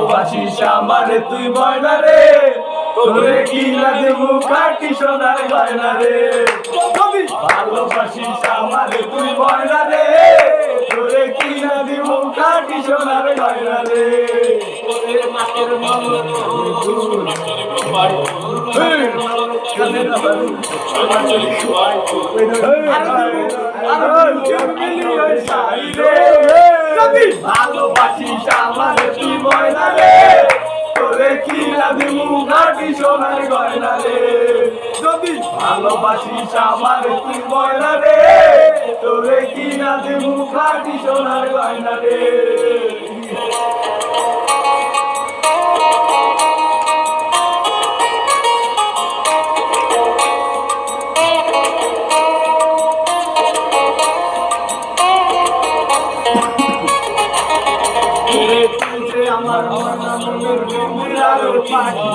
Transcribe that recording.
ভালোবাসিস আমারে তুই ময়না রে, তোরে কিনা দেবো খাঁটি সোনার গয়না রে। ভালোবাসিস আমারে তুই ময়না রে, তোরে কিনা দেবো খাঁটি সোনার গয়না রে। মাছের মামলা ভালোবাসিস আমারে তুই ময়না রে, তোরে কিনা দিমু খাঁটি সোনার গয়না রে। যদি ভালোবাসিস আমারে তুই ময়না রে, তোরে কিনা দিমু খাঁটি সোনার গয়না রে। আমার ময়না মনের পাখি